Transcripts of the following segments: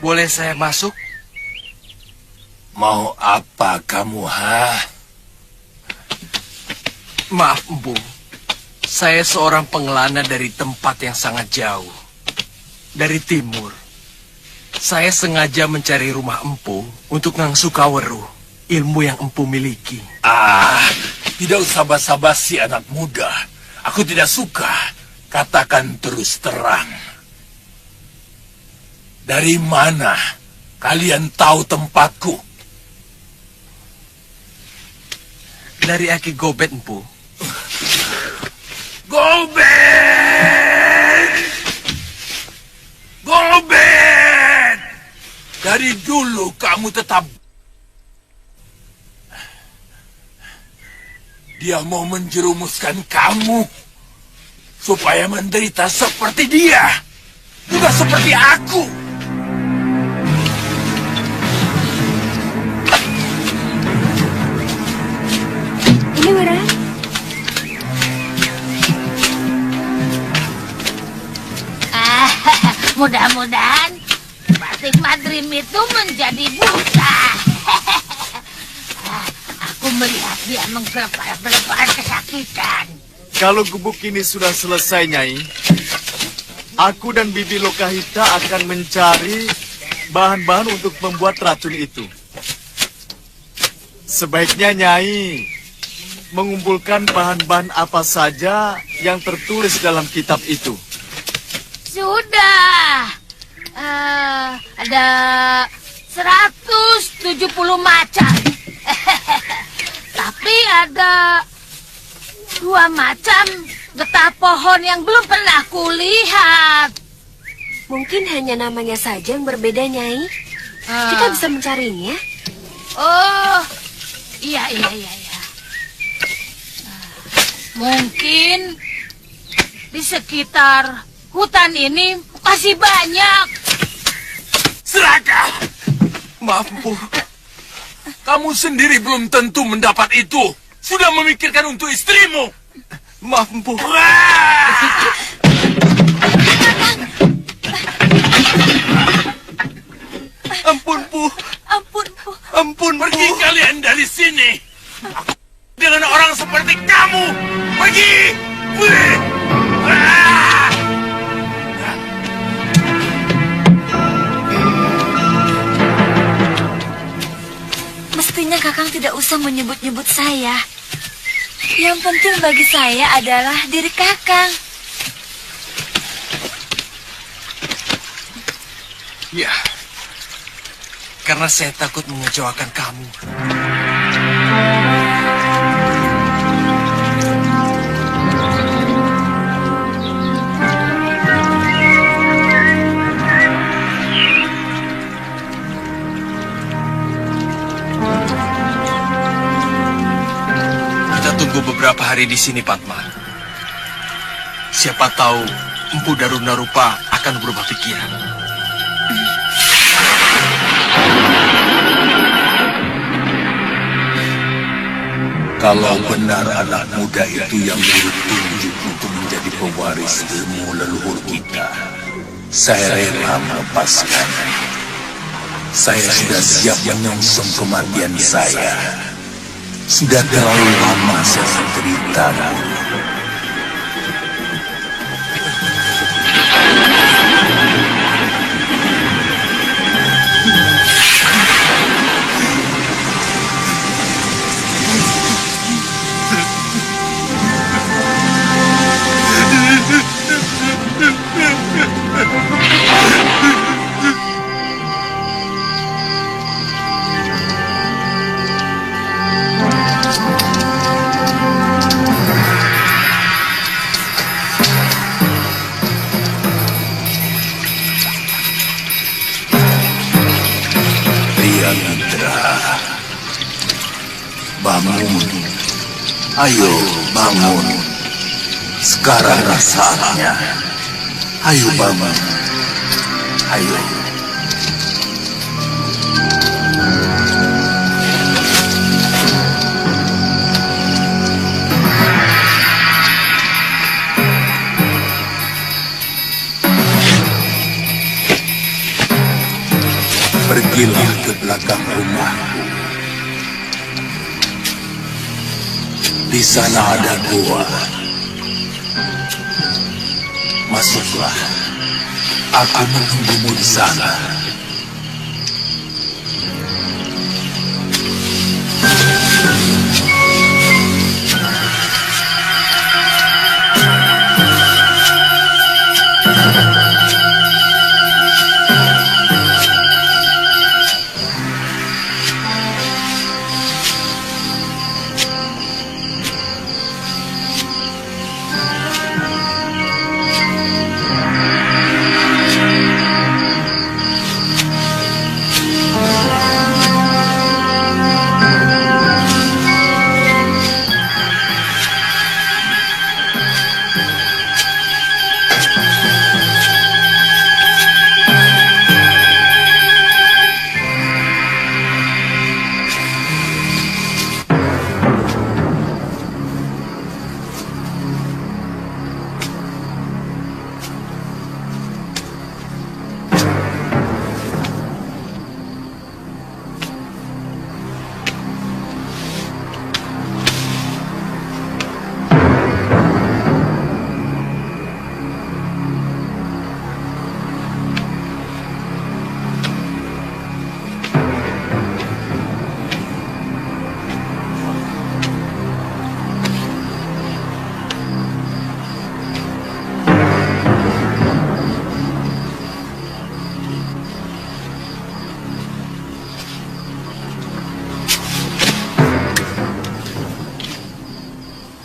Boleh saya masuk? Mau apa kamu, ha? Maaf, Empu. Saya seorang pengelana dari tempat yang sangat jauh. Dari timur. Saya sengaja mencari rumah Empu untuk ngangsu kaweru, ilmu yang Empu miliki. Tidak usah basa-basi anak muda. Aku tidak suka. Katakan terus terang. Dari mana kalian tahu tempatku? Dari Aki Gobet, Empu. Gobet! Gobet! Dari dulu kamu tetap... Dia mau menjerumuskan kamu supaya menderita seperti dia. Juga seperti aku. Ini Wira. Mudah-mudahan batik madrim itu menjadi buta. Aku melihat dia menggelepar-gelepar kesakitan. Kalau gubuk ini sudah selesai, Nyai, aku dan Bibi Lokahita akan mencari bahan-bahan untuk membuat racun itu. Sebaiknya Nyai mengumpulkan bahan-bahan apa saja yang tertulis dalam kitab itu. Sudah. Ada 170 macam. Tapi ada 2 macam getah pohon yang belum pernah kulihat. Mungkin hanya namanya saja yang berbeda, Nyai. Kita bisa mencarinya. Oh, iya. Mungkin di sekitar hutan ini masih banyak. Seraka! Maaf, Empu. Kamu sendiri belum tentu mendapat itu. Sudah memikirkan untuk istrimu. Maaf, Empu. Ampun, Bu. Ampun, Bu. Pergi kalian dari sini. Aku dengan orang seperti kamu Pergi! Ah! Mestinya Kakang tidak usah menyebut-nyebut saya. Yang penting bagi saya adalah diri Kakang. Ya, karena saya takut mengecewakan kamu. Kita tunggu beberapa hari di sini, Padma. Siapa tahu Empu Darunarupa akan berubah pikiran. Kalau benar anak muda itu yang ditunjuk untuk menjadi pewaris ilmu leluhur kita, saya rela melepaskan. Saya sudah siap menyongsong kematian saya. Sudah terlalu lama saya menderita. Bangun. Ayo bangun. Sekarang saatnya. Ayo bangun. Ayo. Pergilah ke belakang rumahku. Di sana ada gua. Masuklah. Aku menunggumu di sana.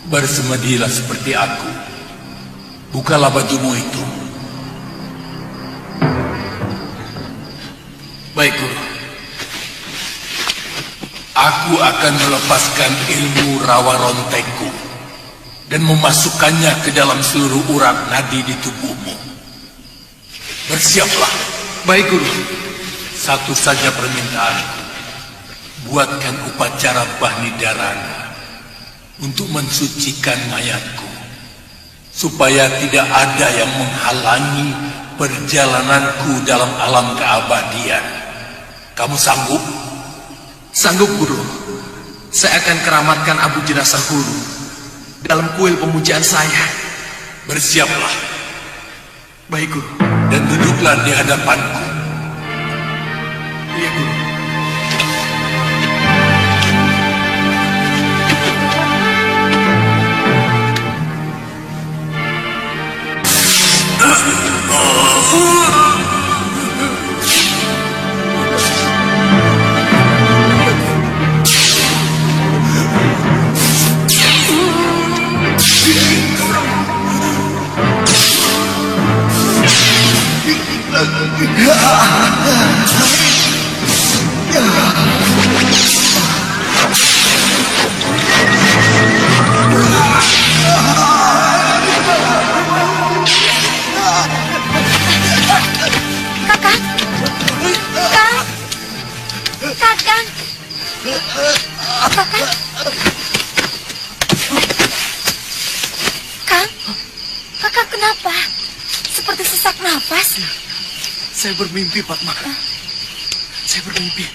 Bersemedilah seperti aku. Bukalah bajumu itu. Baik, Guru. Aku akan melepaskan ilmu rawa ronteku dan memasukkannya ke dalam seluruh urat nadi di tubuhmu. Bersiaplah. Baik, Guru. Satu saja permintaanku. Buatkan upacara Bahni Dharana untuk mensucikan mayatku, supaya tidak ada yang menghalangi perjalananku dalam alam keabadian. Kamu sanggup? Sanggup, Guru. Saya akan keramatkan abu jenazah Guru dalam kuil pemujaan saya. Bersiaplah Baik, Guru. dan duduklah di hadapanku. Iya, Guru. Kakang. Kakang. Kakang. Kakang. Kang. Kakang kenapa? Seperti sesak nafas. Saya bermimpi, Padma. Saya bermimpi.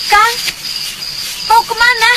Kang. Mau kemana?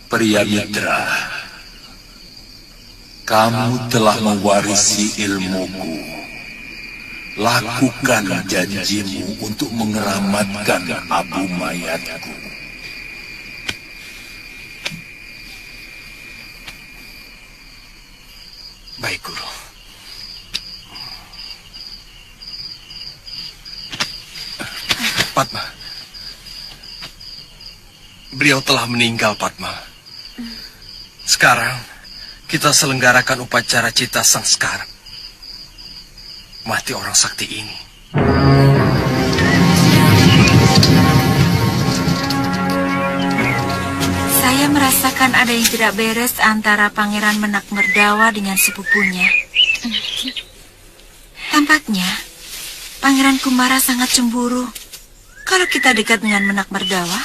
Pria mitra, kamu telah mewarisi ilmuku. Lakukan janjimu untuk mengeramatkan abu mayatku. Baik, Guru. Padma. Beliau telah meninggal, Padma. Sekarang, kita selenggarakan upacara cita sangskara. Mati orang sakti ini. Saya merasakan ada yang tidak beres antara Pangeran Menak Merdawa dengan sepupunya. Tampaknya, Pangeran Kumara sangat cemburu kalau kita dekat dengan Menak Merdawa.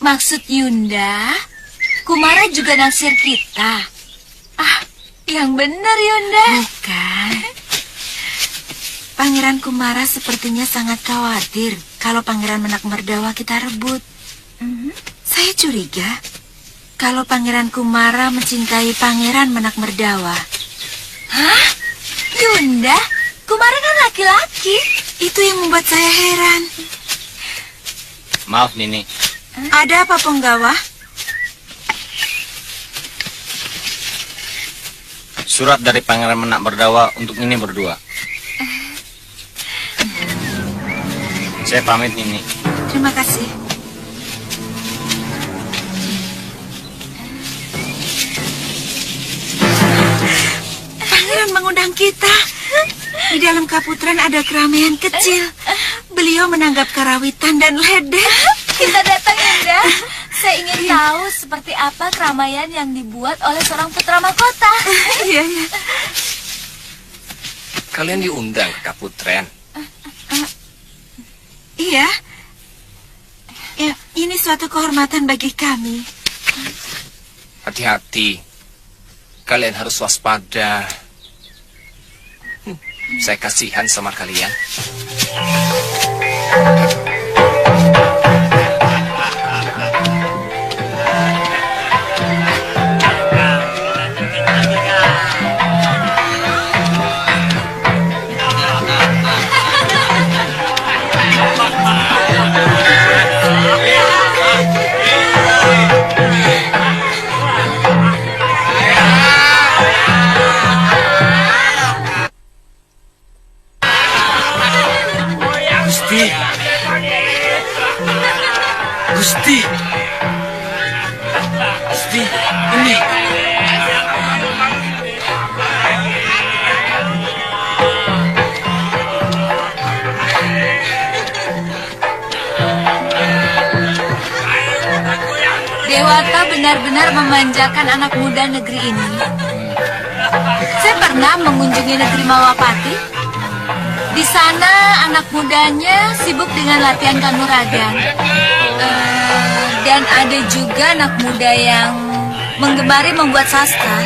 Maksud Yunda, Kumara juga naksir kita. Yang benar Yunda. Bukan. Pangeran Kumara sepertinya sangat khawatir kalau Pangeran Menak Merdawa kita rebut. Saya curiga kalau Pangeran Kumara mencintai Pangeran Menak Merdawa. Hah? Yunda, Kumara kan laki-laki. Itu yang membuat saya heran. Maaf, Nini. Ada apa, Penggawa? Surat dari Pangeran Menak Merdawa untuk Nini berdua. Saya pamit, Nini. Terima kasih. Pangeran mengundang kita. Di dalam kaputren ada keramaian kecil. Beliau menanggap karawitan dan ledek. Kita datang Yunda. Saya ingin tahu seperti apa keramaian yang dibuat oleh seorang putra mahkota. Iya, iya. Kalian diundang ke Kaputren. Iya. Ya, ini suatu kehormatan bagi kami. Hati-hati. Kalian harus waspada. Saya kasihan sama kalian. Dewata benar-benar memanjakan anak muda negeri ini. Saya pernah mengunjungi negeri Mawapati. Di sana anak mudanya sibuk dengan latihan kanuragan. Dan ada juga anak muda yang menggemari membuat sastra.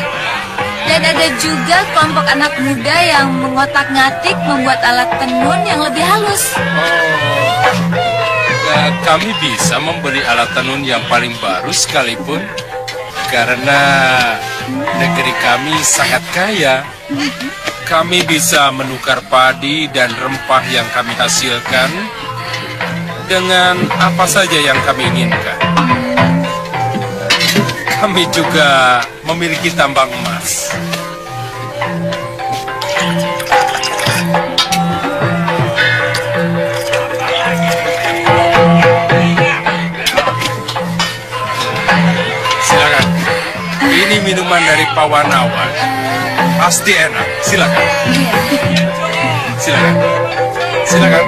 Dan ada juga kelompok anak muda yang mengotak-ngatik membuat alat tenun yang lebih halus. Kami bisa membeli alat tenun yang paling baru sekalipun, karena negeri kami sangat kaya. Kami bisa menukar padi dan rempah yang kami hasilkan dengan apa saja yang kami inginkan. Kami juga memiliki tambang emas. Silakan. Ini minuman dari Pawanawan. Pasti enak. Silakan. Silakan. Silakan.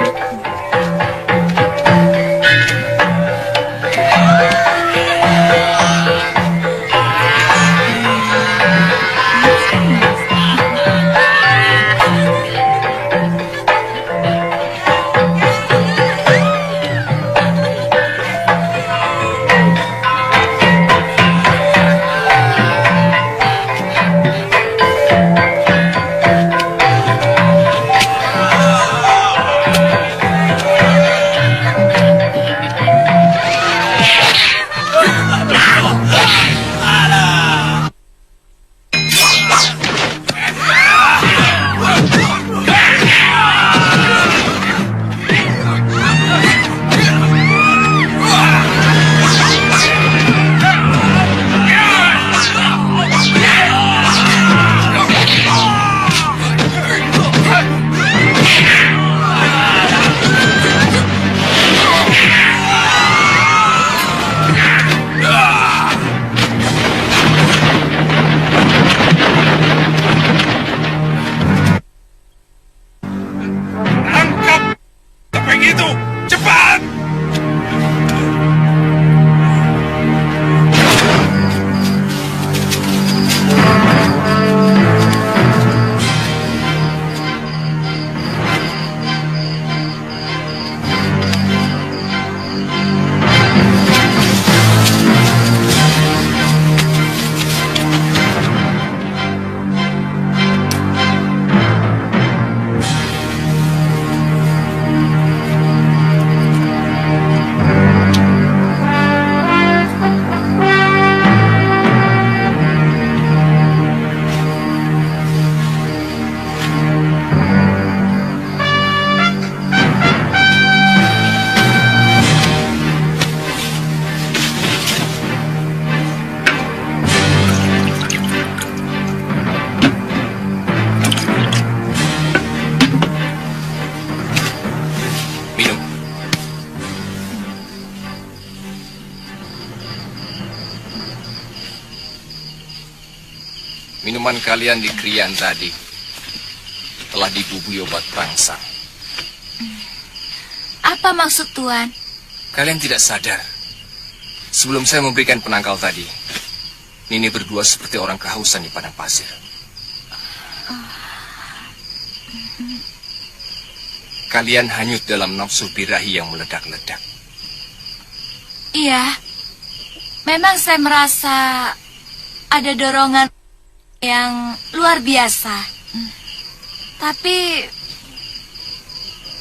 Minuman kalian di Krian tadi telah dibubui obat perangsang. Apa maksud Tuan? Kalian tidak sadar. Sebelum saya memberikan penangkal tadi, Nini berdua seperti orang kehausan di padang pasir. Kalian hanyut dalam nafsu birahi yang meledak-ledak. Iya, memang saya merasa ada dorongan yang luar biasa. Tapi,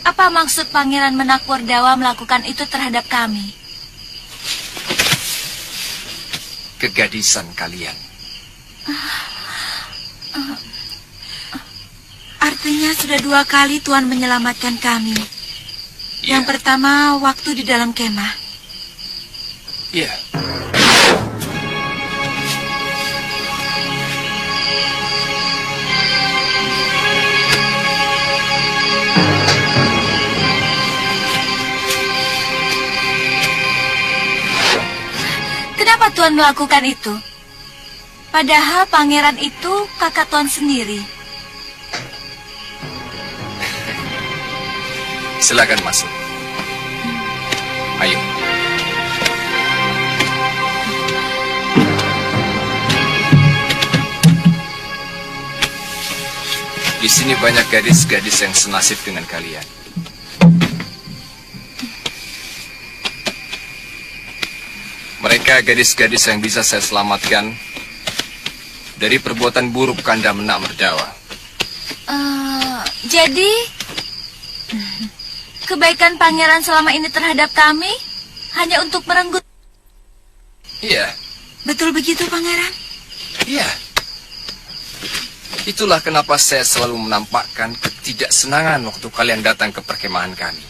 apa maksud Pangeran Menakwardawa melakukan itu terhadap kami? Kegadisan kalian. Artinya sudah 2 kali Tuan menyelamatkan kami. Iya. Yang pertama waktu di dalam kemah. Iya. Kenapa Tuan melakukan itu? Padahal pangeran itu kakak Tuan sendiri. Silakan masuk. Ayo. Di sini banyak gadis-gadis yang senasib dengan kalian. Mereka gadis-gadis yang bisa saya selamatkan dari perbuatan buruk Kanda Menak Merdawa. Jadi, kebaikan pangeran selama ini terhadap kami hanya untuk merenggut. Iya, Betul begitu, Pangeran? iya. Itulah kenapa saya selalu menampakkan ketidaksenangan waktu kalian datang ke perkemahan kami.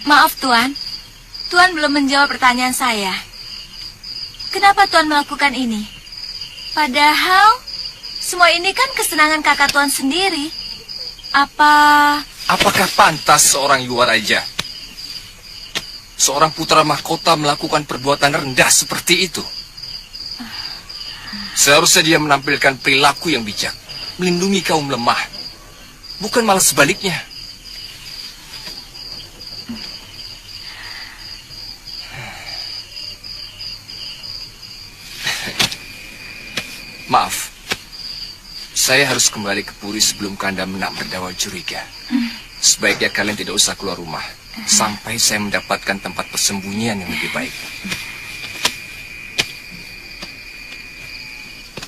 Maaf, Tuan. Tuan belum menjawab pertanyaan saya. Kenapa Tuan melakukan ini? Padahal, semua ini kan kesenangan kakak Tuan sendiri. Apakah pantas seorang Yuwaraja, seorang putra mahkota melakukan perbuatan rendah seperti itu? Seharusnya dia menampilkan perilaku yang bijak, melindungi kaum lemah, bukan malah sebaliknya. Maaf, saya harus kembali ke Puri sebelum Kanda Menak Merdawa curiga. Sebaiknya kalian tidak usah keluar rumah sampai saya mendapatkan tempat persembunyian yang lebih baik.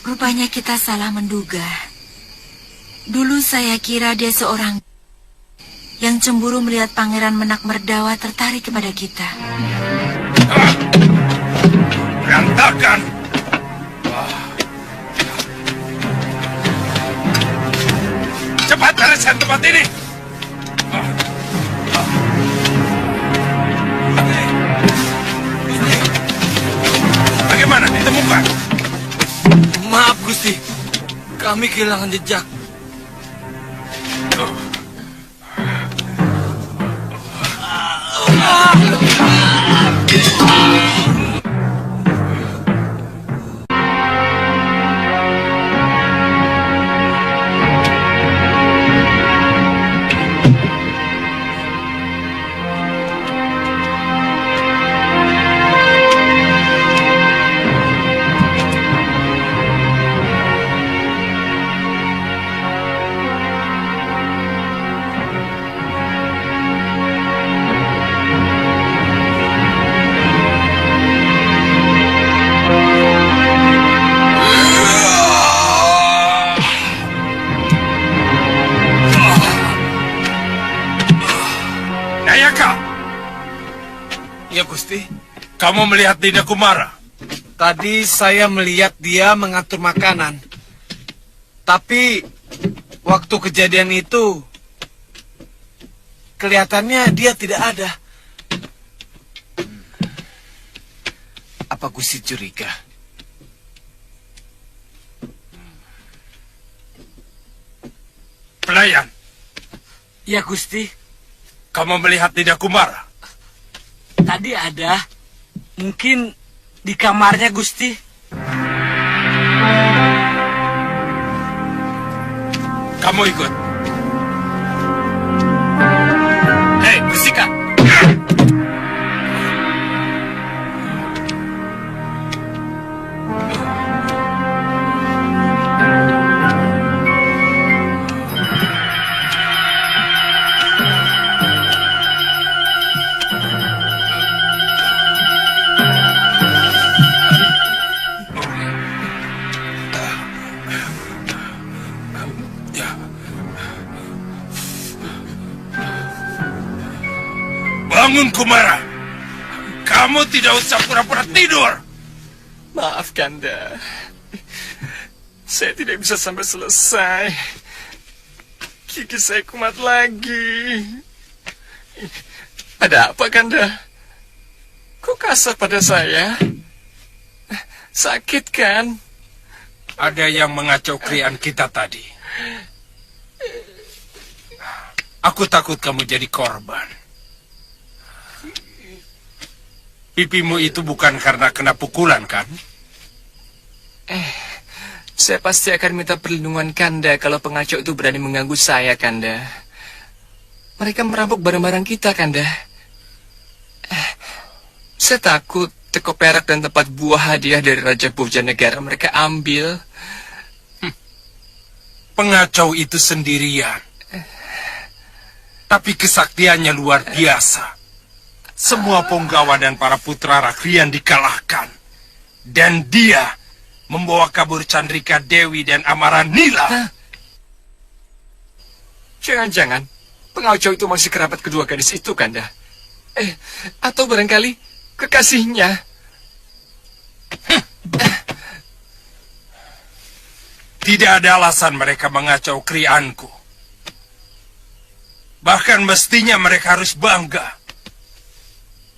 Rupanya kita salah menduga. Dulu saya kira dia seorang yang cemburu melihat Pangeran Menak Merdawa tertarik kepada kita. Berantakan! Cepat bereskan tempat ini! Bagaimana? Ditemukan? Maaf, Gusti. Kami kehilangan jejak. Nayaka, Ya, Gusti. kamu melihat Dinda Kumara? Tadi saya melihat dia mengatur makanan. Tapi waktu kejadian itu kelihatannya dia tidak ada. Apa Gusti curiga? Pelayan, Ya, Gusti. kamu melihat Dinda Kumara? Tadi ada. Mungkin di kamarnya, Gusti. Kamu ikut. Hei, bersihkan. Bangun, Kumara. Kamu tidak usah pura-pura tidur. Maaf, Kanda. Saya tidak bisa sampai selesai. Gigi saya kumat lagi. Ada apa, Kanda? Kok kasar pada saya? Sakit, kan? Ada yang mengacau krian kita tadi. Aku takut kamu jadi korban. Pipimu itu bukan karena kena pukulan, kan? Saya pasti akan minta perlindungan Kanda kalau pengacau itu berani mengganggu saya, Kanda. Mereka merampok barang-barang kita, Kanda. Saya takut teko perak dan tempat buah hadiah dari Raja Bojanegara mereka ambil. Pengacau itu sendirian. Tapi kesaktiannya luar biasa. Semua punggawa dan para putra Rakrian dikalahkan. Dan dia membawa kabur Chandrika Dewi dan Amaranila. Jangan-jangan pengacau itu masih kerabat kedua gadis itu, Kanda. Atau barangkali kekasihnya. Tidak ada alasan mereka mengacau krianku. Bahkan mestinya mereka harus bangga.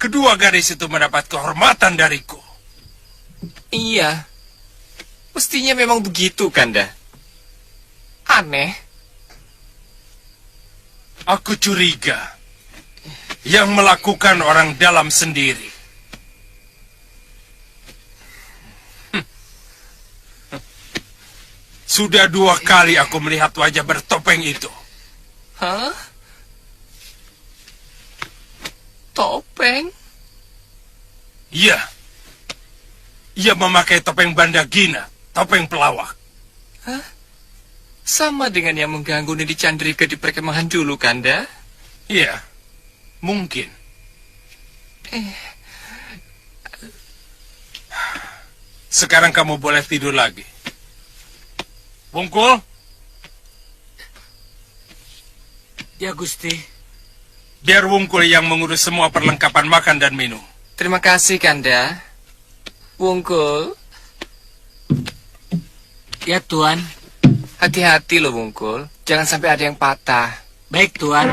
Kedua gadis itu mendapat kehormatan dariku. Iya. Mestinya memang begitu, Kanda. Aneh. Aku curiga yang melakukan orang dalam sendiri. Sudah 2 kali aku melihat wajah bertopeng itu. Hah? Topeng? Iya. Ia memakai topeng Bandagina, topeng pelawak. Sama dengan yang mengganggu Nidi Chandrika di perkemahan dulu, Kanda? Iya, mungkin. Sekarang kamu boleh tidur lagi. Wungkul? Ya, Gusti. Biar Wungkul yang mengurus semua perlengkapan makan dan minum. Terima kasih, Kanda. Wungkul. Ya, Tuan. Hati-hati loh, Wungkul. Jangan sampai ada yang patah. Baik, Tuan.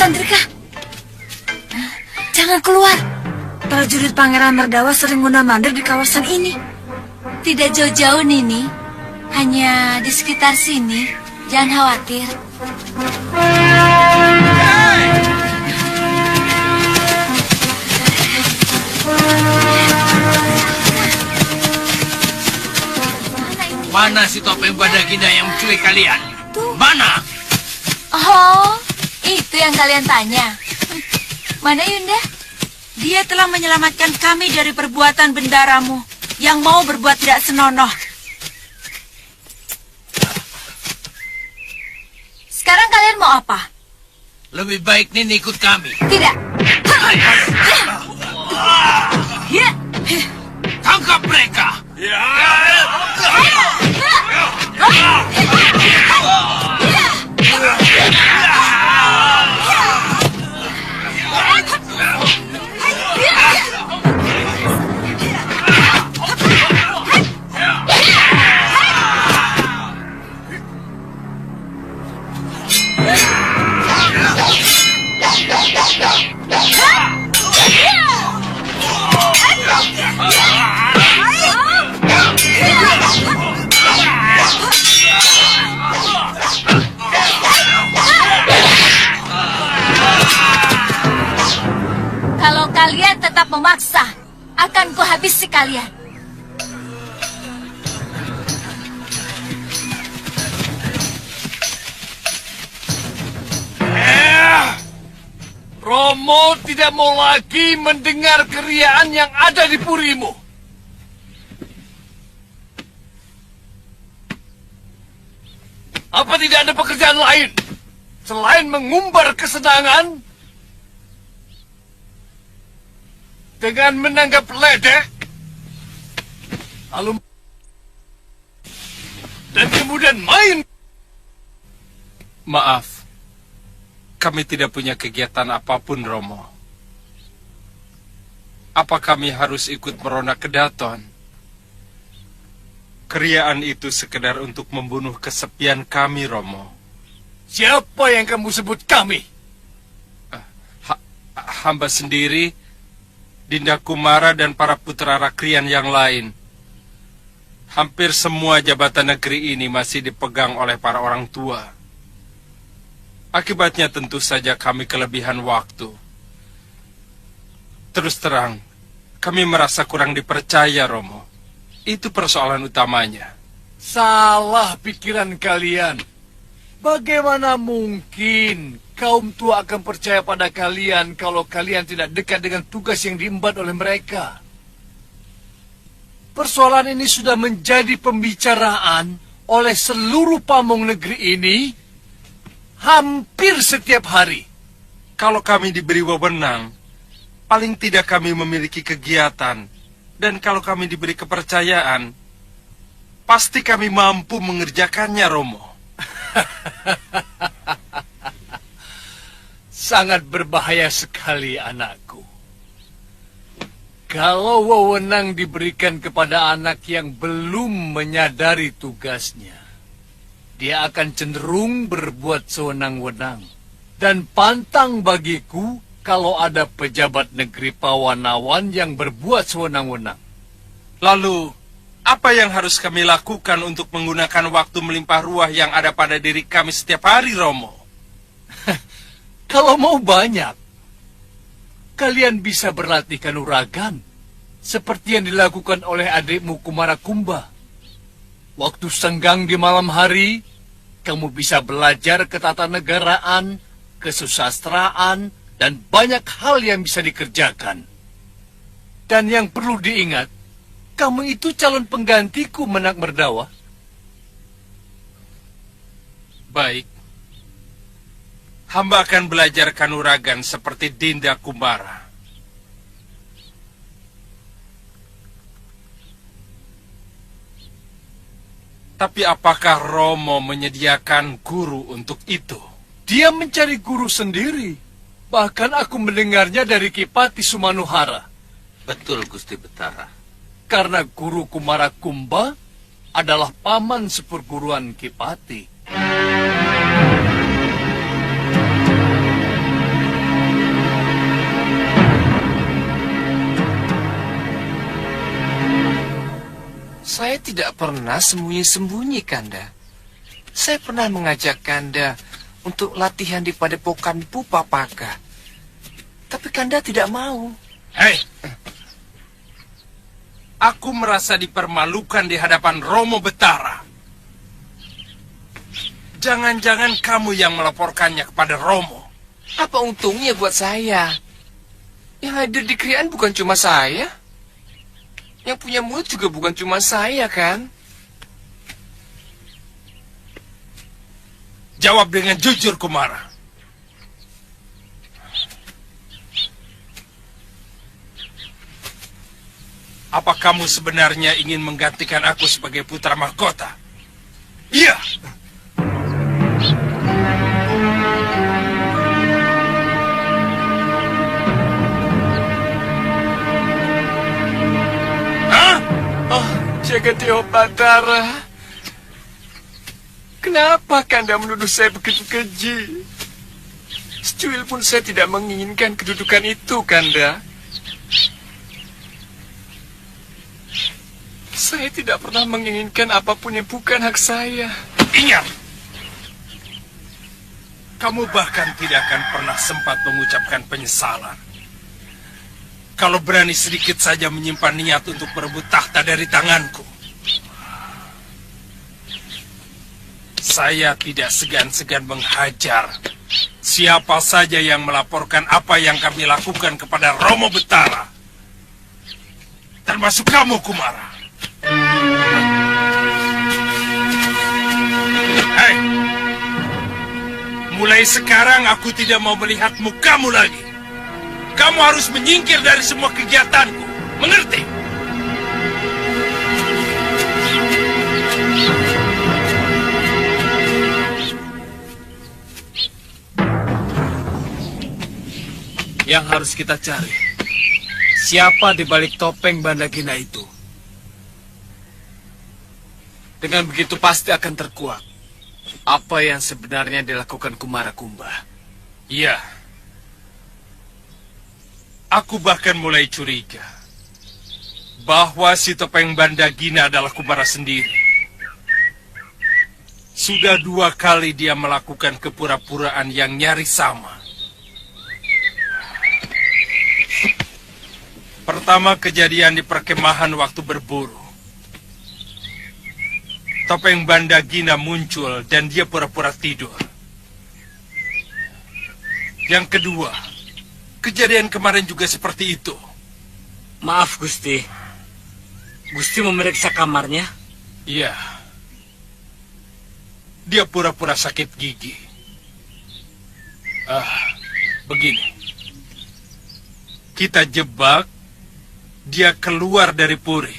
Chandrika, jangan keluar. Prajurit Pangeran Merdawa sering mondar-mandir di kawasan ini. Tidak jauh-jauh, Nini. Hanya di sekitar sini. Jangan khawatir. Mana si topeng Bandagina yang menculik kalian? Mana? Oh, itu yang kalian tanya. Mana Yunda? Dia telah menyelamatkan kami dari perbuatan bendaramu yang mau berbuat tidak senonoh. Sekarang kalian mau apa? Lebih baik Nini ikut kami. Tidak. Tangkap mereka! Kalau kalian tetap memaksa, akan kuhabisi kalian. Romo tidak mau lagi mendengar keriaan yang ada di purimu. Apa tidak ada pekerjaan lain selain mengumbar kesenangan dengan menanggap ledek, lalu dan kemudian main? Maaf, kami tidak punya kegiatan apapun, Romo. Apa kami harus ikut merona ke Daton? Keriaan itu sekedar untuk membunuh kesepian kami, Romo. Siapa yang kamu sebut kami? hamba sendiri, Dinda Kumara dan para putra Rakrian yang lain. Hampir semua jabatan negeri ini masih dipegang oleh para orang tua. Akibatnya tentu saja kami kelebihan waktu. Terus terang, kami merasa kurang dipercaya, Romo. Itu persoalan utamanya. Salah pikiran kalian. Bagaimana mungkin kaum tua akan percaya pada kalian kalau kalian tidak dekat dengan tugas yang diemban oleh mereka? Persoalan ini sudah menjadi pembicaraan oleh seluruh pamong negeri ini hampir setiap hari. Kalau kami diberi wewenang, paling tidak kami memiliki kegiatan. Dan kalau kami diberi kepercayaan, pasti kami mampu mengerjakannya, Romo. Sangat berbahaya sekali, anakku. Kalau wewenang diberikan kepada anak yang belum menyadari tugasnya, dia akan cenderung berbuat sewenang-wenang. Dan pantang bagiku kalau ada pejabat negeri Pawanawan yang berbuat sewenang-wenang. Lalu, apa yang harus kami lakukan untuk menggunakan waktu melimpah ruah yang ada pada diri kami setiap hari, Romo? Kalau mau banyak, kalian bisa berlatih kanuragan, seperti yang dilakukan oleh adikmu Kumara Kumba. Waktu senggang di malam hari, kamu bisa belajar ketatanegaraan, kesusastraan, dan banyak hal yang bisa dikerjakan. Dan yang perlu diingat, kamu itu calon penggantiku, Menak Merdawa. Baik. Hamba akan belajar kanuragan seperti Dinda Kumara. Tapi apakah Romo menyediakan guru untuk itu? Dia mencari guru sendiri. Bahkan aku mendengarnya dari Kipati Sumanuhara. Betul, Gusti Betara. Karena guru Kumara Kumba adalah paman seperguruan Kipati. Saya tidak pernah sembunyi-sembunyi, Kanda. Saya pernah mengajak Kanda untuk latihan di Padepokan Pupapaka. Tapi Kanda tidak mau. Hei! Aku merasa dipermalukan di hadapan Romo Betara. Jangan-jangan kamu yang melaporkannya kepada Romo. Apa untungnya buat saya? Yang hadir di krian bukan cuma saya. Yang punya mulut juga bukan cuma saya, kan? Jawab dengan jujur, Kumara. Apa kamu sebenarnya ingin menggantikan aku sebagai putra mahkota? Iya. Jagatio Batara, kenapa Kanda menuduh saya begitu keji? Secuil pun saya tidak menginginkan kedudukan itu, Kanda. Saya tidak pernah menginginkan apapun yang bukan hak saya. Ingat, kamu bahkan tidak akan pernah sempat mengucapkan penyesalan. Kalau berani sedikit saja menyimpan niat untuk merebut tahta dari tanganku. Saya tidak segan-segan menghajar siapa saja yang melaporkan apa yang kami lakukan kepada Romo Betara. Termasuk kamu, Kumara. Hei, mulai sekarang aku tidak mau melihat mukamu lagi. Kamu harus menyingkir dari semua kegiatanku. Mengerti? Yang harus kita cari, siapa di balik topeng Bandagina itu? Dengan begitu pasti akan terkuak apa yang sebenarnya dilakukan Kumara Kumba. Iya. Aku bahkan mulai curiga bahwa si topeng Bandagina adalah Kumara sendiri. Sudah 2 kali dia melakukan kepura-puraan yang nyaris sama. Pertama kejadian di perkemahan waktu berburu. Topeng Bandagina muncul dan dia pura-pura tidur. Yang kedua, kejadian kemarin juga seperti itu. Maaf, Gusti. Gusti memeriksa kamarnya? Iya. Dia pura-pura sakit gigi. Begini. Kita jebak dia keluar dari puri.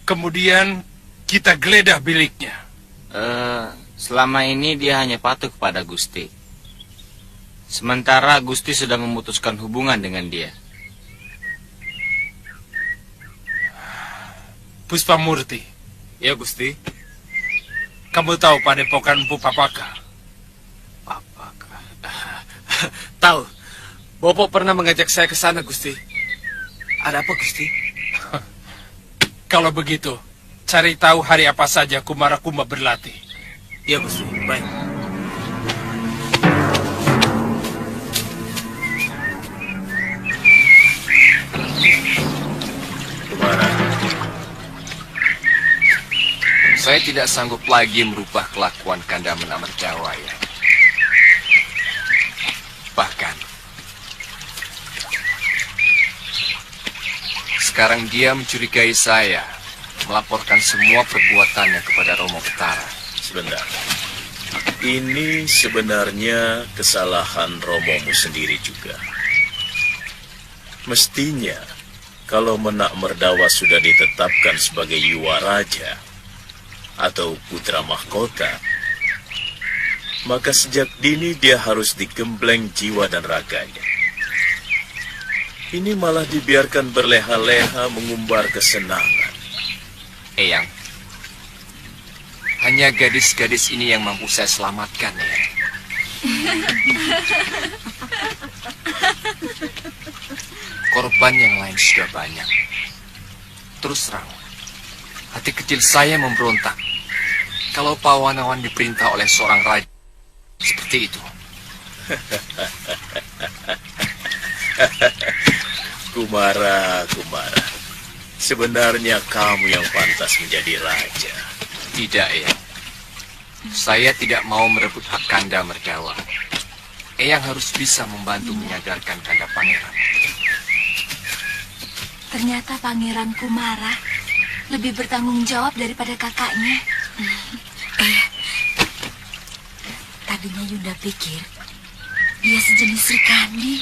Kemudian kita geledah biliknya. Selama ini dia hanya patuh kepada Gusti. Sementara Gusti sudah memutuskan hubungan dengan dia. Puspamurti. Ya, Gusti. Kamu tahu padepokan Empu Papaka? Tahu. Bopo pernah mengajak saya ke sana, Gusti. Ada apa, Gusti? Kalau begitu, cari tahu hari apa saja Kumara Kumba berlatih. Ya, Gusti. Baik. Kumara, Saya tidak sanggup lagi merubah kelakuan Kanda Menamerdawa ya. Bahkan, sekarang dia mencurigai saya, melaporkan semua perbuatannya kepada Romo Betara. sebentar. Ini sebenarnya kesalahan Romomu sendiri juga. Mestinya, kalau Menak Merdawa sudah ditetapkan sebagai Yuwa Raja atau putra mahkota, maka sejak dini dia harus digembleng jiwa dan raganya. Ini malah dibiarkan berleha-leha mengumbar kesenangan. Eyang, hanya gadis-gadis ini yang mampu saya selamatkan ya. Korban yang lain sudah banyak. Terus terang, hati kecil saya memberontak kalau Pawanawan diperintah oleh seorang raja seperti itu. Kumara, sebenarnya kamu yang pantas menjadi raja. Tidak, Eyang. Saya tidak mau merebut hak Kanda Merdawa. Eyang harus bisa membantu menyadarkan Kanda Pangeran. Ternyata Pangeran Kumara lebih bertanggung jawab daripada kakaknya. Tadinya Yunda pikir dia sejenis Sri Kandi.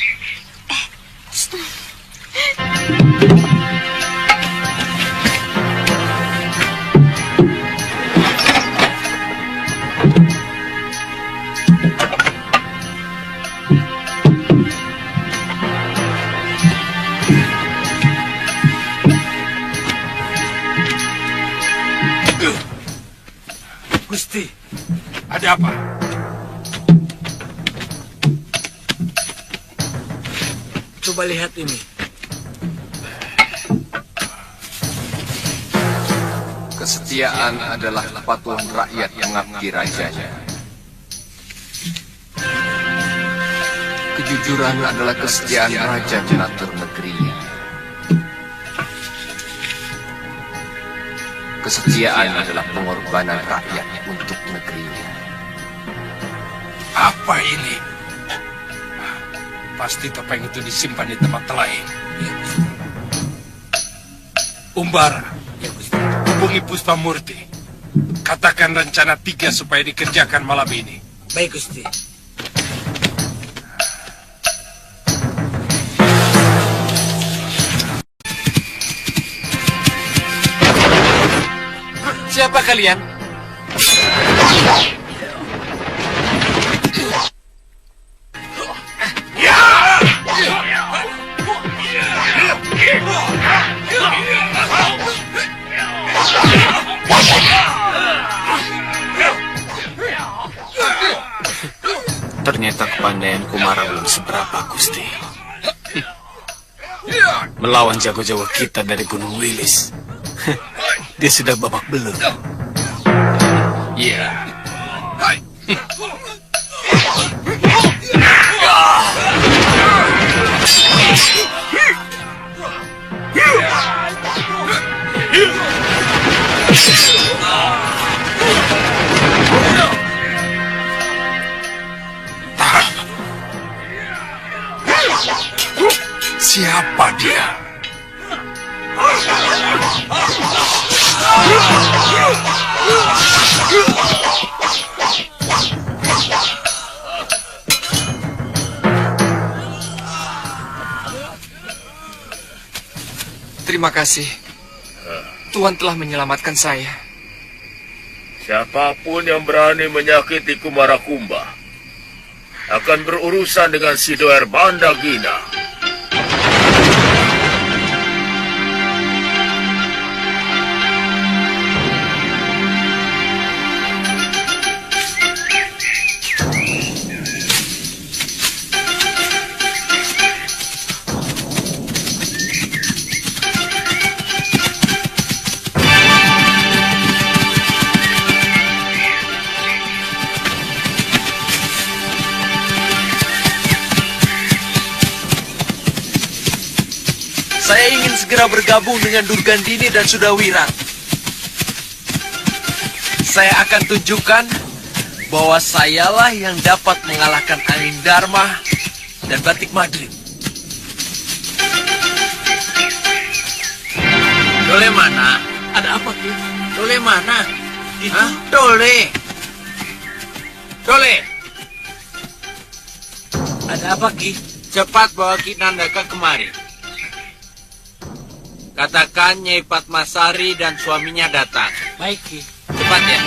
Gusti, ada apa? Coba lihat ini. Kesetiaan adalah kepatuhan rakyat mengabdi rajanya. Kejujuran adalah kesetiaan raja mengatur negerinya. Kesetiaan adalah pengorbanan rakyat untuk negerinya. Apa ini? Pasti topeng itu disimpan di tempat lain. Umbara, hubungi Puspamurti. Katakan rencana 3 supaya dikerjakan malam ini. Baik, Gusti. Siapa kalian? Ternyata kepandaian Kumara belum seberapa, Gusti. melawan jago-jago kita dari Gunung Wilis. Dia sudah babak belur. Iya. Siapa dia? Terima kasih. Tuhan telah menyelamatkan saya. Siapapun yang berani menyakiti Kumarakumba akan berurusan dengan Sidoer Bandagina. Saya ingin segera bergabung dengan Durgandini dan Sudawirat. Saya akan tunjukkan bahwa sayalah yang dapat mengalahkan Angin Dharma dan Batik Madrid. Dole mana? Ada apa, Ki? Dole mana? Itu Dole. Dole. ada apa, Ki? Cepat bawa Ki Nandaka kemari. Katakan Nyai Padmasari dan suaminya datang. Baik, Ki. Cepat ya.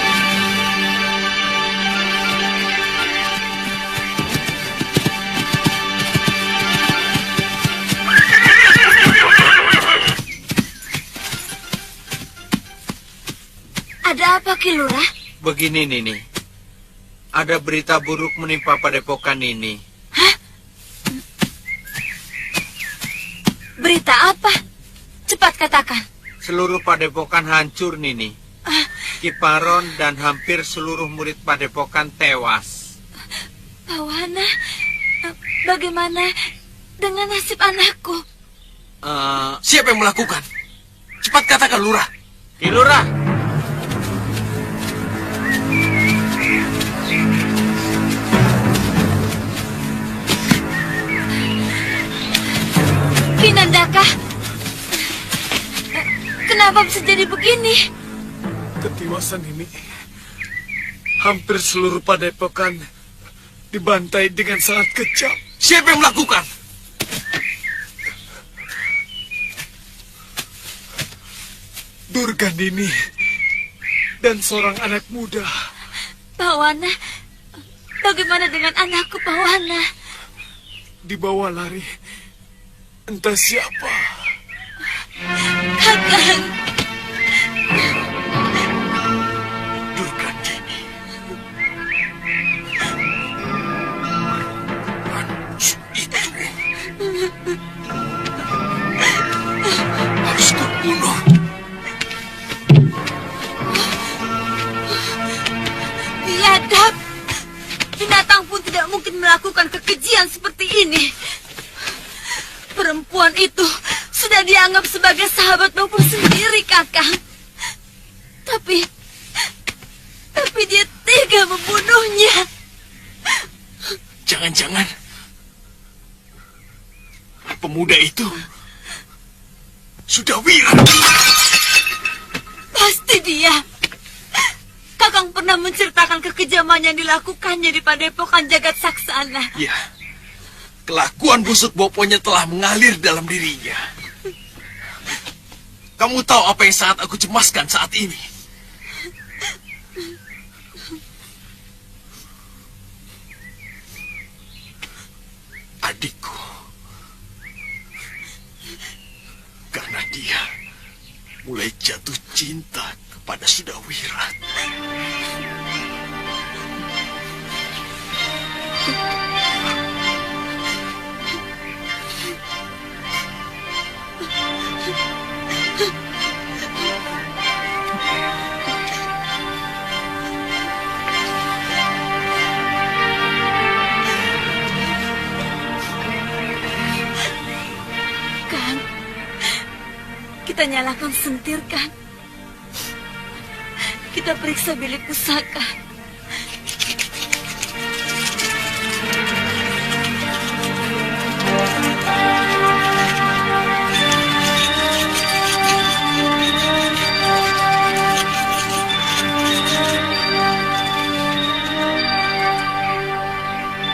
Ada apa, Ki Lurah? Begini, Nini. Ada berita buruk menimpa padepokan ini. Berita apa? Cepat katakan. Seluruh padepokan hancur, Nini. Kiparon dan hampir seluruh murid padepokan tewas. Pawana, bagaimana dengan nasib anakku? Siapa yang melakukan? Cepat katakan, Lurah. Ki Lurah. Ki Nandaka, kenapa bisa jadi begini? Ketiwasan ini, hampir seluruh padepokan dibantai dengan sangat kejam. Siapa yang melakukan? Durgandini dan seorang anak muda. Pawana, bagaimana dengan anakku, Pawana? Dibawa lari entah siapa. Kakang, Durgandini. Itu harus kubunuh. biadab. Binatang pun tidak mungkin melakukan kekejian seperti ini. Perempuan itu sudah dianggap sebagai sahabat maupun sendiri, Kakang. Tapi dia tega membunuhnya. Jangan-jangan pemuda itu sudah Wirat. Pasti dia. Kakang pernah menceritakan kekejaman yang dilakukannya di padepokan Jagat Saksana. Ya, kelakuan busuk boponya telah mengalir dalam dirinya. Kamu tahu apa yang sangat aku cemaskan saat ini? Adikku. Karena dia mulai jatuh cinta kepada Sudawirat. Kita nyalakan sentir, kan? Kita periksa bilik pusaka.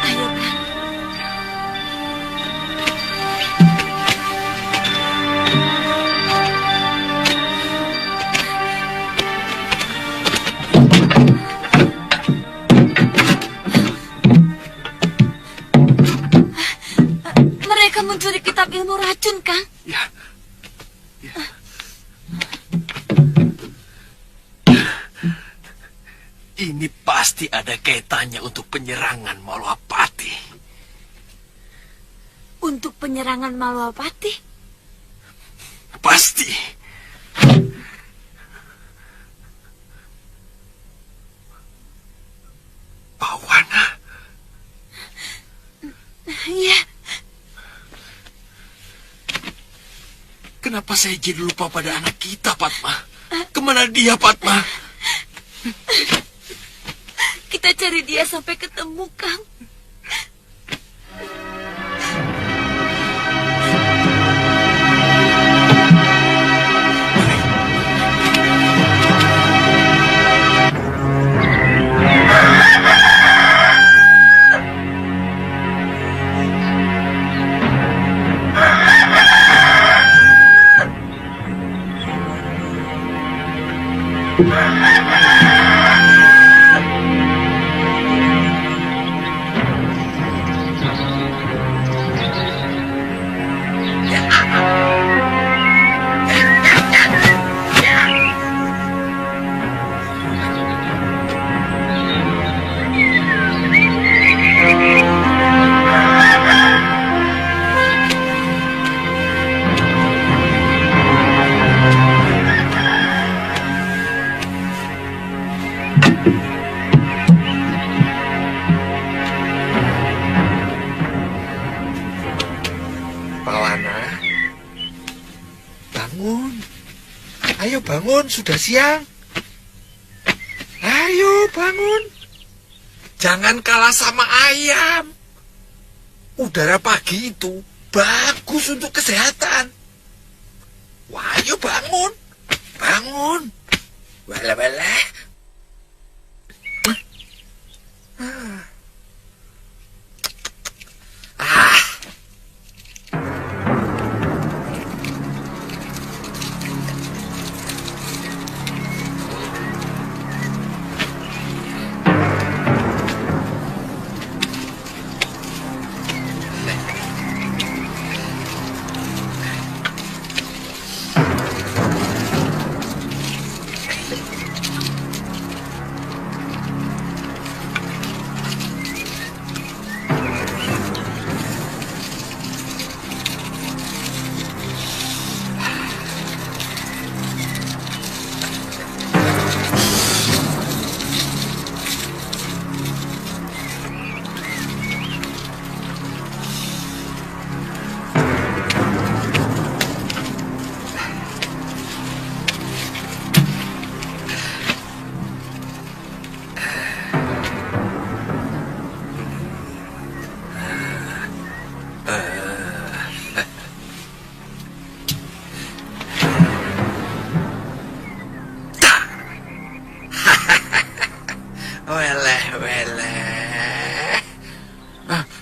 Ayo, Kang. Mereka mencuri kitab ilmu racun, Kang. Ya. Ini pasti ada kaitannya untuk penyerangan Malwapati. Untuk penyerangan Malwapati? Pasti. Pawana. Iya. Kenapa saya jadi lupa pada anak kita, Padma? Kemana dia, Padma? Kita cari dia sampai ketemu, Kang. Pawana, bangun. Ayo bangun, sudah siang. Ayo bangun. Jangan kalah sama ayam. Udara pagi itu bagus untuk kesehatan. Wah, ayo bangun. Bangun. Wele-wele.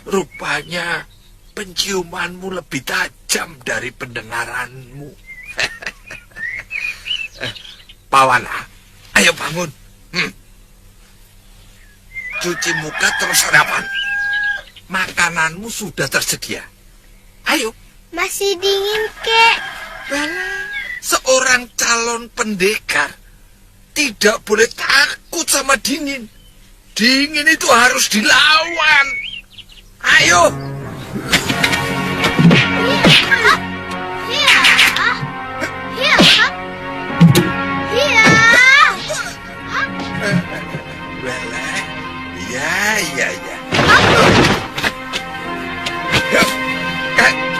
Rupanya penciumanmu lebih tajam dari pendengaranmu. Pawana, ayo bangun. Cuci muka terus sarapan. Makananmu sudah tersedia. Ayo. Masih dingin, Kek. Seorang calon pendekar tidak boleh takut sama dingin. Dingin itu harus dilawan. Ayo. Ya.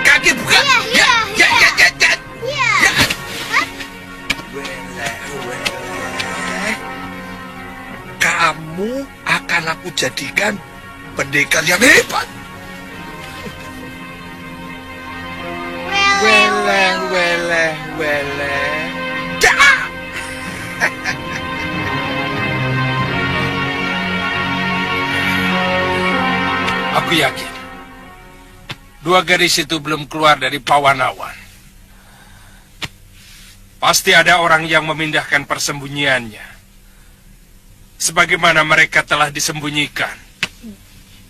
Kaki buka. Ya. jadikan pendekar yang hebat. Weleh. Aku yakin dua gadis itu belum keluar dari Pawanawan. Pasti ada orang yang memindahkan persembunyiannya, sebagaimana mereka telah disembunyikan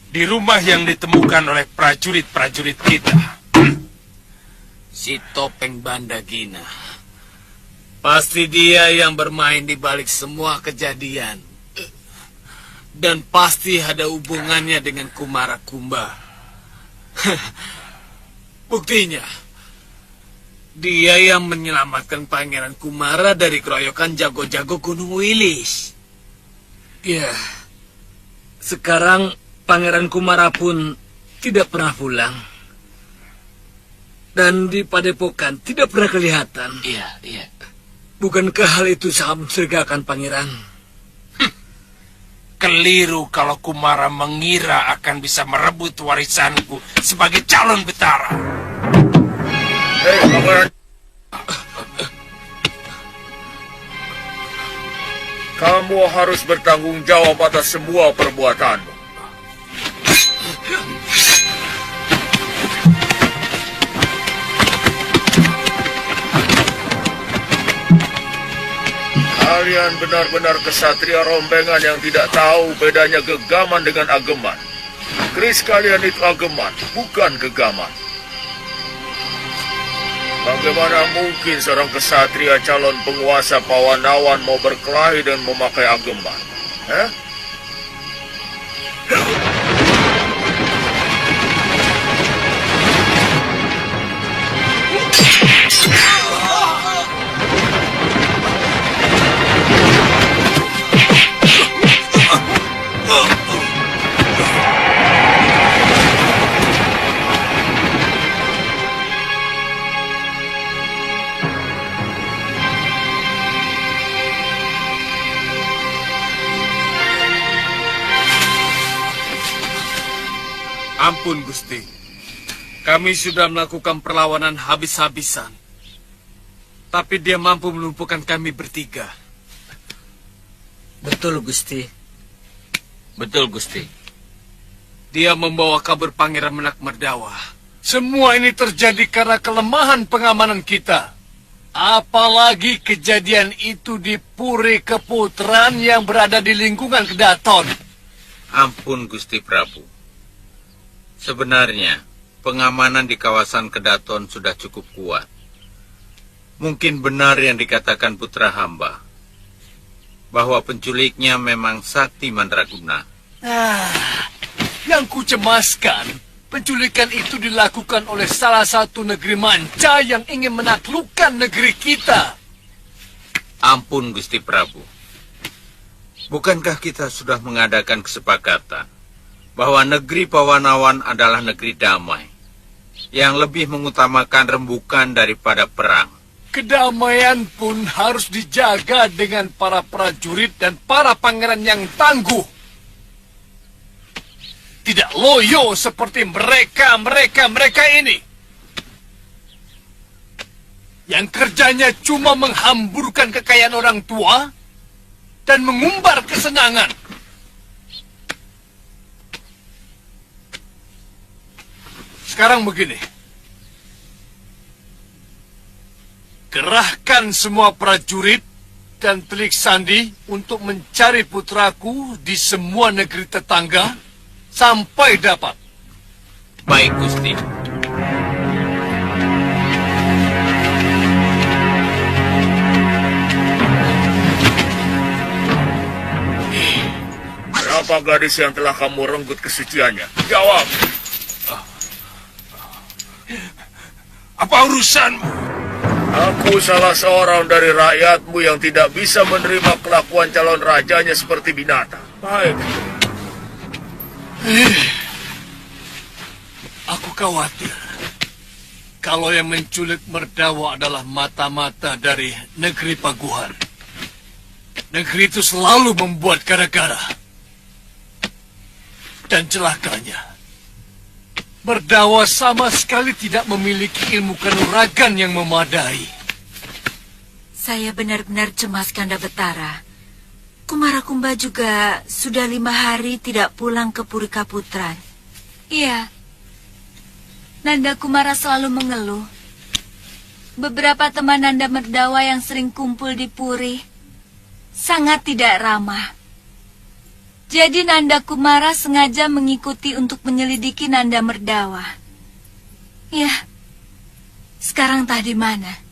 di rumah yang ditemukan oleh prajurit-prajurit kita. Si Topeng Bandagina. Pasti dia yang bermain di balik semua kejadian. Dan pasti ada hubungannya dengan Kumara Kumba. Buktinya, dia yang menyelamatkan Pangeran Kumara dari keroyokan jago-jago Gunung Wilis. Ya, sekarang Pangeran Kumara pun tidak pernah pulang. Dan di Padepokan tidak pernah kelihatan. Iya. Bukankah hal itu sangat mencurigakan, Pangeran? Keliru kalau Kumara mengira akan bisa merebut warisanku sebagai calon betara. Hei, Pangeran. Kamu harus bertanggung jawab atas semua perbuatanmu. Kalian benar-benar kesatria rombengan yang tidak tahu bedanya gegaman dengan ageman. Keris kalian itu ageman, bukan gegaman. Bagaimana mungkin seorang kesatria calon penguasa Pawanawan mau berkelahi dan memakai ageman? Ampun, Gusti. Kami sudah melakukan perlawanan habis-habisan. Tapi dia mampu melumpuhkan kami bertiga. Betul, Gusti. Betul, Gusti. Dia membawa kabur Pangeran Menak Merdawa. Semua ini terjadi karena kelemahan pengamanan kita. Apalagi kejadian itu di Puri Keputran yang berada di lingkungan Kedaton. Ampun, Gusti Prabu. Sebenarnya, pengamanan di kawasan Kedaton sudah cukup kuat. Mungkin benar yang dikatakan putra hamba, bahwa penculiknya memang Sakti Mandraguna. Yang kucemaskan, penculikan itu dilakukan oleh salah satu negeri manca yang ingin menaklukkan negeri kita. Ampun, Gusti Prabu. Bukankah kita sudah mengadakan kesepakatan bahwa negeri Pawanawan adalah negeri damai, yang lebih mengutamakan rembukan daripada perang? Kedamaian pun harus dijaga dengan para prajurit dan para pangeran yang tangguh. Tidak loyo seperti mereka ini. Yang kerjanya cuma menghamburkan kekayaan orang tua dan mengumbar kesenangan. Sekarang begini. Kerahkan semua prajurit dan telik sandi untuk mencari putraku di semua negeri tetangga sampai dapat. Baik, Gusti. Berapa gadis yang telah kamu renggut kesuciannya? Jawab. Apa urusanmu? Aku salah seorang dari rakyatmu yang tidak bisa menerima kelakuan calon rajanya seperti binatang. Baik. Aku khawatir kalau yang menculik Merdawa adalah mata-mata dari negeri Paguhan. Negeri itu selalu membuat gara-gara. Dan celakanya, Merdawa sama sekali tidak memiliki ilmu kanuragan yang memadai. Saya benar-benar cemas, Kanda Betara. Kumarakumba juga sudah 5 hari tidak pulang ke Puri Kaputran. Iya. Nanda Kumara selalu mengeluh. Beberapa teman Nanda Merdawa yang sering kumpul di Puri sangat tidak ramah. Jadi Nanda Kumara sengaja mengikuti untuk menyelidiki Nanda Merdawa. Ya, sekarang entah di mana.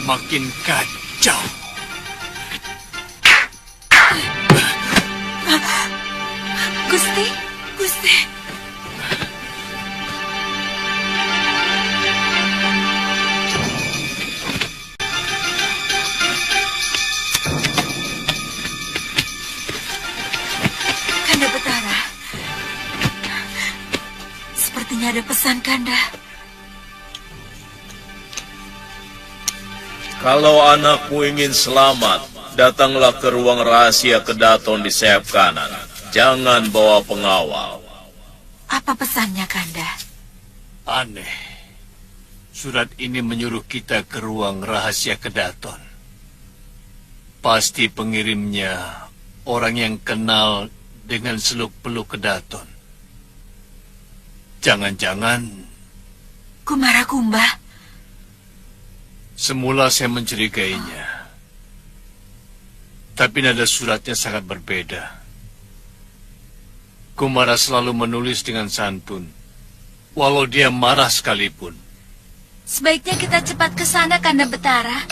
Makin kacau. Gusti, Gusti. Kanda Betara. Sepertinya ada pesan, Kanda. Kalau anakmu ingin selamat, datanglah ke ruang rahasia Kedaton di sayap kanan. Jangan bawa pengawal. Apa pesannya, Kanda? Aneh. Surat ini menyuruh kita ke ruang rahasia Kedaton. Pasti pengirimnya orang yang kenal dengan seluk-beluk Kedaton. Jangan-jangan Kumarakumba. semula saya mencurigainya. Tapi nada suratnya sangat berbeda. Kumara selalu menulis dengan santun, walau dia marah sekalipun. Sebaiknya kita cepat ke sana, Kanda Betara.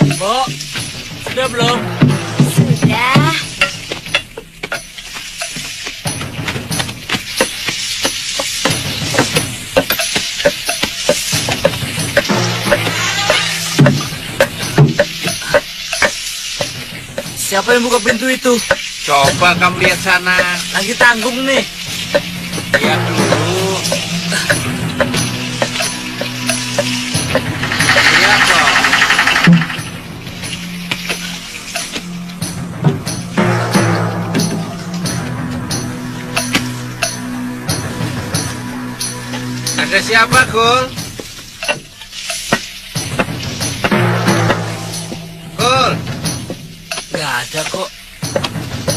Mbok, sudah belum? Sudah. Siapa yang buka pintu itu? Coba kamu lihat sana. Lagi tanggung nih. Lihat dulu. Lihat loh. Ada siapa, Gul? Gul. Nggak ada kok.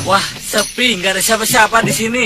Wah, sepi, nggak ada siapa-siapa di sini.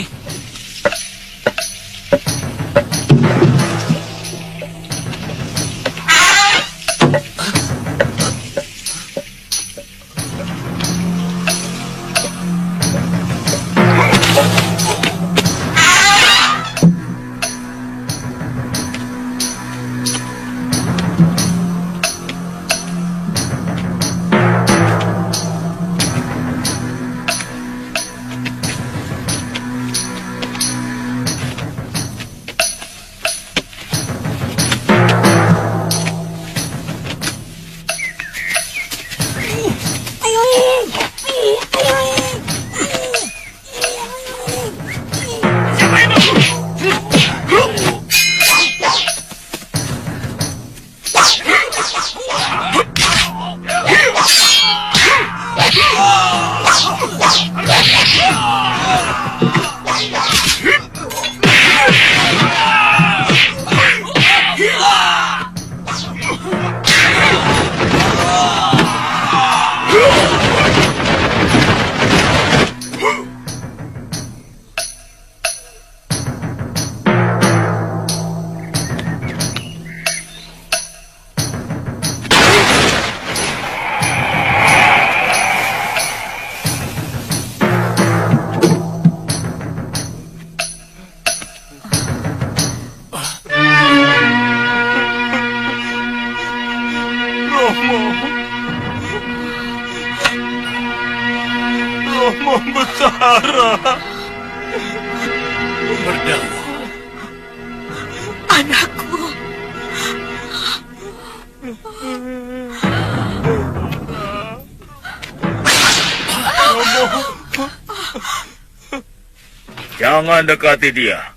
Romo Betara. Merdawa. Anakku. Jangan dekati dia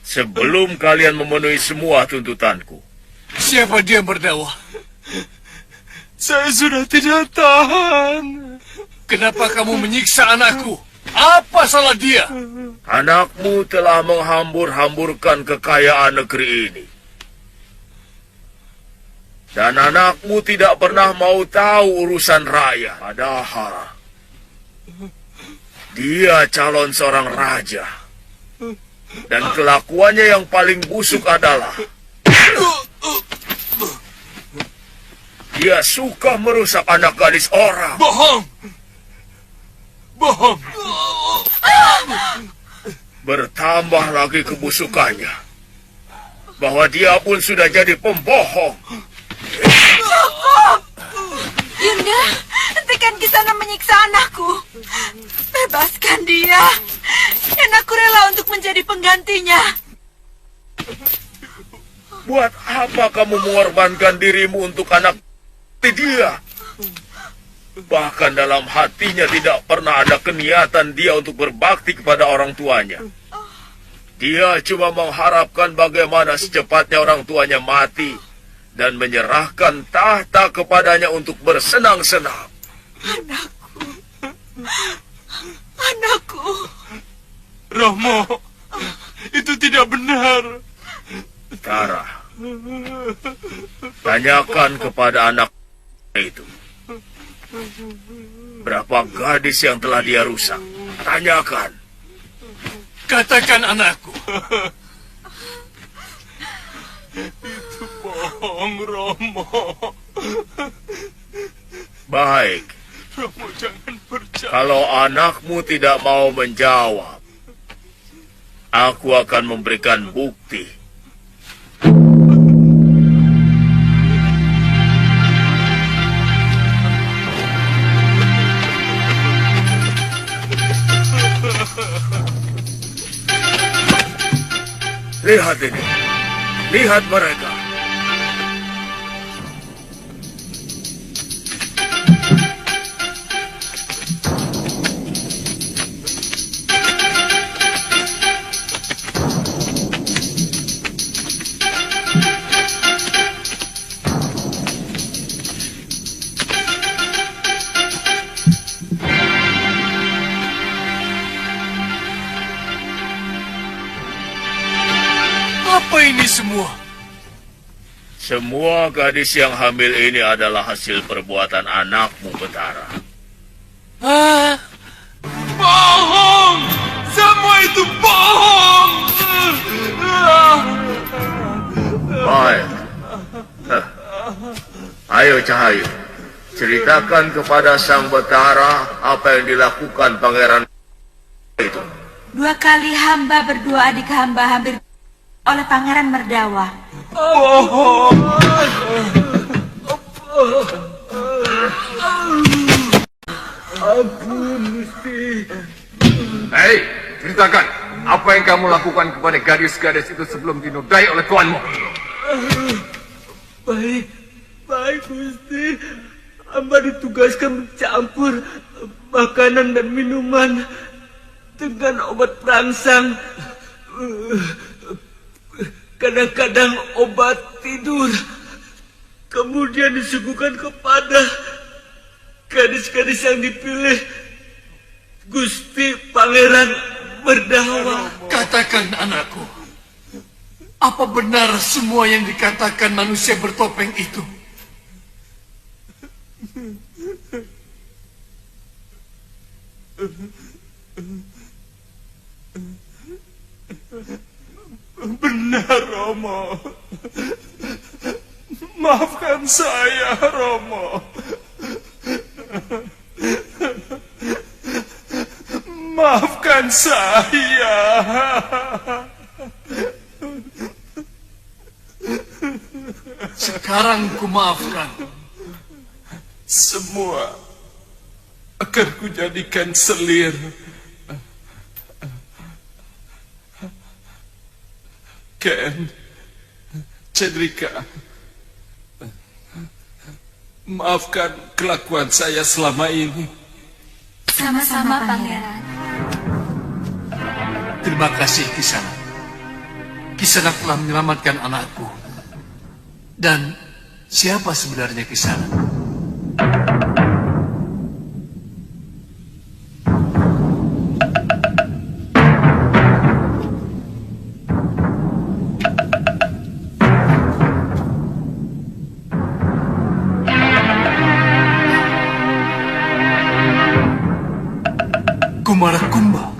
sebelum kalian memenuhi semua tuntutanku. Siapa dia, Merdawa? Saya sudah tidak tahan. Kenapa kamu menyiksa anakku? Apa salah dia? Anakmu telah menghambur-hamburkan kekayaan negeri ini. Dan anakmu tidak pernah mau tahu urusan rakyat. Padahal dia calon seorang raja. Dan kelakuannya yang paling busuk adalah dia suka merusak anak gadis orang. Bohong. Bohong. Bertambah lagi kebusukannya, bahwa dia pun sudah jadi pembohong. Cukup! Yunda, hentikan Kisana menyiksa anakku. Bebaskan dia. Dan aku rela untuk menjadi penggantinya. Buat apa kamu mengorbankan dirimu untuk anak dia? Bahkan dalam hatinya tidak pernah ada keniatan dia untuk berbakti kepada orang tuanya. Dia cuma mengharapkan bagaimana secepatnya orang tuanya mati dan menyerahkan tahta kepadanya untuk bersenang-senang. Anakku. Anakku. Romo, itu tidak benar. Tara, tanyakan kepada anak itu. Berapa gadis yang telah dia rusak? Tanyakan. Katakan anakku. Itu bohong, Romo. Baik. Romo, jangan percaya. Kalau anakmu tidak mau menjawab, aku akan memberikan bukti. Lihat ini. Lihat mereka. Apa ini semua? Semua gadis yang hamil ini adalah hasil perbuatan anakmu, Betara. Ah, Bohong! Semua itu bohong! Baik. Ayo, Cahayu. Ceritakan kepada Sang Betara apa yang dilakukan pangeran itu. 2 kali hamba berdua adik hamba hampir oleh Pangeran Merdawa. Bohong! Ampun, Gusti. Hei, ceritakan. Apa yang kamu lakukan kepada gadis-gadis itu sebelum dinodai oleh tuanmu? Baik, Gusti. Hamba ditugaskan mencampur makanan dan minuman dengan obat perangsang. Kadang-kadang obat tidur. Kemudian disuguhkan kepada gadis-gadis yang dipilih Gusti Pangeran Merdawa. katakan anakku. Apa benar semua yang dikatakan manusia bertopeng itu? Benar, Romo. Maafkan saya, Romo. Maafkan saya. Sekarang kumaafkan. Semua akan kujadikan selir. Ken, Cendrika, maafkan kelakuan saya selama ini. Sama-sama, Pangeran. Terima kasih, Kisanak. Kisanak telah menyelamatkan anakku. Dan siapa sebenarnya Kisanak? Kumarakumba.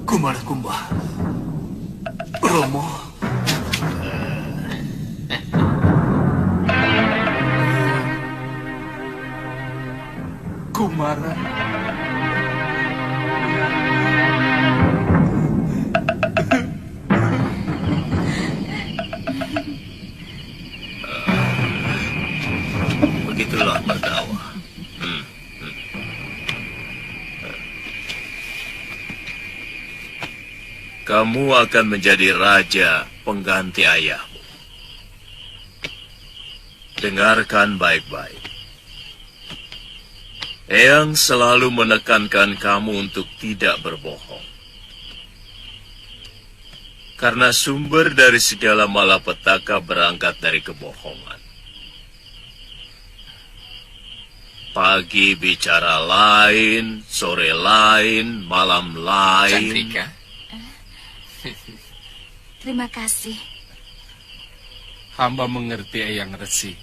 Kumarakumba. Romo. Kumara. Begitulah Merdawa. Kamu akan menjadi raja pengganti ayahmu. Dengarkan baik-baik. Eyang selalu menekankan kamu untuk tidak berbohong. Karena sumber dari segala malapetaka berangkat dari kebohongan. Pagi bicara lain, sore lain, malam lain. Chandrika. Terima kasih. Hamba mengerti Eyang Resi.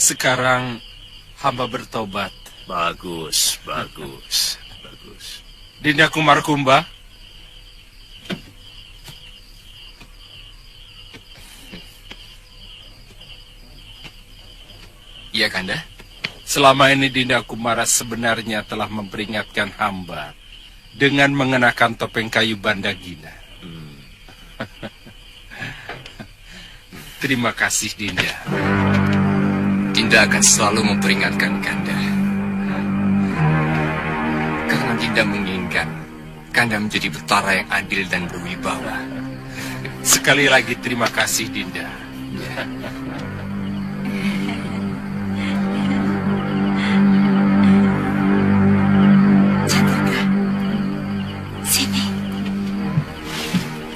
Sekarang hamba bertobat. Bagus, bagus, bagus. Dinda Kumarakumba. Iya, Kanda. Selama ini Dinda Kumara sebenarnya telah memperingatkan hamba dengan mengenakan topeng kayu Bandagina. Terima kasih, Dinda. Dinda akan selalu memperingatkan Kanda. Karena Dinda menginginkan Kanda menjadi betara yang adil dan berwibawa. Sekali lagi terima kasih, Dinda. Chandrika, sini.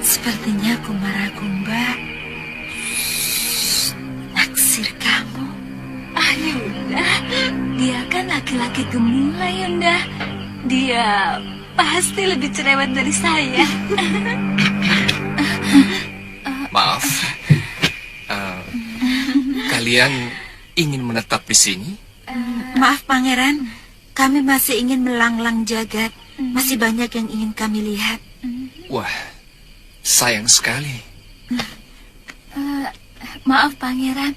Sepertinya Kumarakumba naksir kamu. Ah, Yunda, dia kan laki-laki gemula, Yunda. Dia pasti lebih cerewet dari saya. Maaf. Kalian ingin menetap di sini? Maaf, Pangeran. Kami masih ingin melanglang jagat. Masih banyak yang ingin kami lihat. Wah, sayang sekali. Maaf, Pangeran.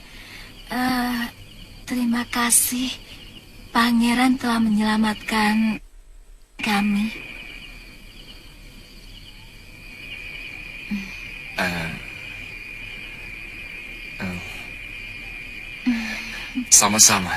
Terima kasih. Pangeran telah menyelamatkan kami. Sama-sama.